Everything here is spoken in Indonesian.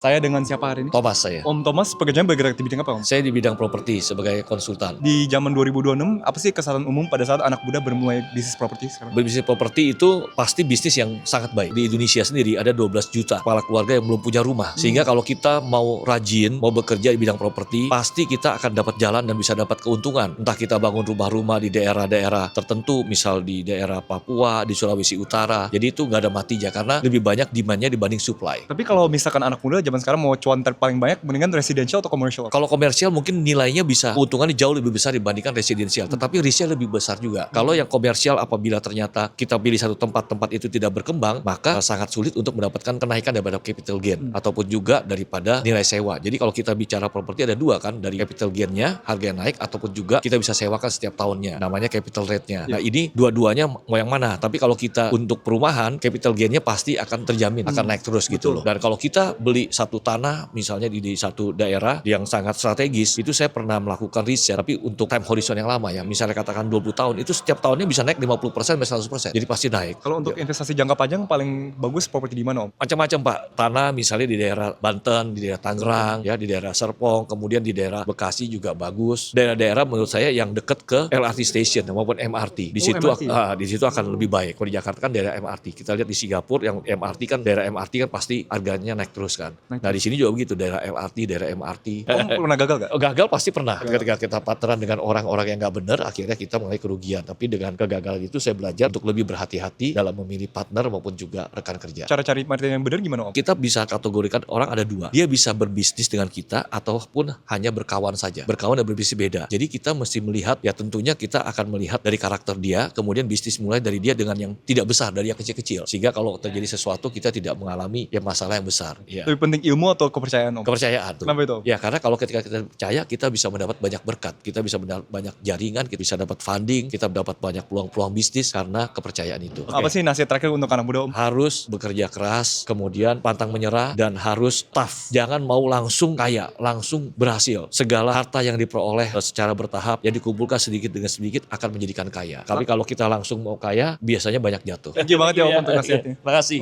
Saya dengan siapa hari ini? Thomas saya. Om Thomas pekerjaan bergerak di bidang apa, Om? Saya di bidang properti sebagai konsultan. Di zaman 2026, apa sih kesalahan umum pada saat anak muda bermulai bisnis properti sekarang? Berbisnis properti itu pasti bisnis yang sangat baik. Di Indonesia sendiri ada 12 juta kepala keluarga yang belum punya rumah. Sehingga kalau kita mau rajin, mau bekerja di bidang properti, pasti kita akan dapat jalan dan bisa dapat keuntungan. Entah kita bangun rumah-rumah di daerah-daerah tertentu, misal di daerah Papua, di Sulawesi Utara. Jadi itu nggak ada matinya karena lebih banyak demand-nya dibanding supply. Tapi kalau misalkan anak muda zaman sekarang mau cuan paling banyak, mendingan residential atau komersial? Kalau komersial mungkin nilainya bisa keuntungannya jauh lebih besar dibandingkan residensial, tetapi risknya lebih besar juga. Kalau yang komersial apabila ternyata kita pilih satu tempat itu tidak berkembang, maka sangat sulit untuk mendapatkan kenaikan daripada capital gain ataupun juga daripada nilai sewa. Jadi kalau kita bicara properti ada dua kan, dari capital gain-nya, harga yang naik ataupun juga kita bisa sewakan setiap tahunnya. Namanya capital rate-nya. Nah, ini dua-duanya mau yang mana? Tapi kalau kita untuk perumahan, capital gain-nya pasti akan terjamin, akan naik terus gitu loh. Dan kalau kita beli satu tanah misalnya di satu daerah yang sangat strategis, itu saya pernah melakukan riset, tapi untuk time horizon yang lama ya, misalnya katakan 20 tahun, itu setiap tahunnya bisa naik 50% sampai 100%, jadi pasti naik. Kalau untuk investasi jangka panjang paling bagus properti di mana, Om? Macam-macam Pak, tanah misalnya di daerah Banten, di daerah Tangerang, ya di daerah Serpong, kemudian di daerah Bekasi juga bagus. Daerah-daerah menurut saya yang dekat ke LRT station maupun MRT, di situ MRT. di situ akan lebih baik. Kalau di Jakarta kan daerah MRT, kita lihat di Singapura yang MRT kan, daerah MRT kan pasti harganya naik terus kan. Nah di sini juga begitu, daerah LRT, daerah MRT. Om pernah gagal gak? Gagal pasti pernah. Ketika kita partneran dengan orang-orang yang nggak benar, akhirnya kita mengalami kerugian. Tapi dengan kegagalan itu saya belajar untuk lebih berhati-hati dalam memilih partner maupun juga rekan kerja. Cara cari partner yang benar gimana, Om? Kita bisa kategorikan orang ada dua. Dia bisa berbisnis dengan kita ataupun hanya berkawan saja. Berkawan dan berbisnis beda. Jadi kita mesti melihat, ya tentunya kita akan melihat dari karakter dia, kemudian bisnis mulai dari dia dengan yang tidak besar, dari yang kecil-kecil. Sehingga kalau terjadi sesuatu kita tidak mengalami ya masalah yang besar. Ya. Lebih penting ilmu atau kepercayaan, Om? Kepercayaan tuh. Kenapa itu, Om? Ya karena kalau ketika kita percaya, kita bisa mendapat banyak berkat, kita bisa mendapat banyak jaringan, kita bisa dapat funding, kita dapat banyak peluang-peluang bisnis karena kepercayaan itu. Apa sih nasihat terakhir untuk anak muda, Om? Harus bekerja keras, kemudian pantang menyerah, dan harus tough. Jangan mau langsung kaya, langsung berhasil. Segala harta yang diperoleh secara bertahap, yang dikumpulkan sedikit demi sedikit akan menjadikan kaya. Tapi kalau kita langsung mau kaya, biasanya banyak jatuh. Thank you banget ya, Om, untuk nasihatnya. Terima kasih.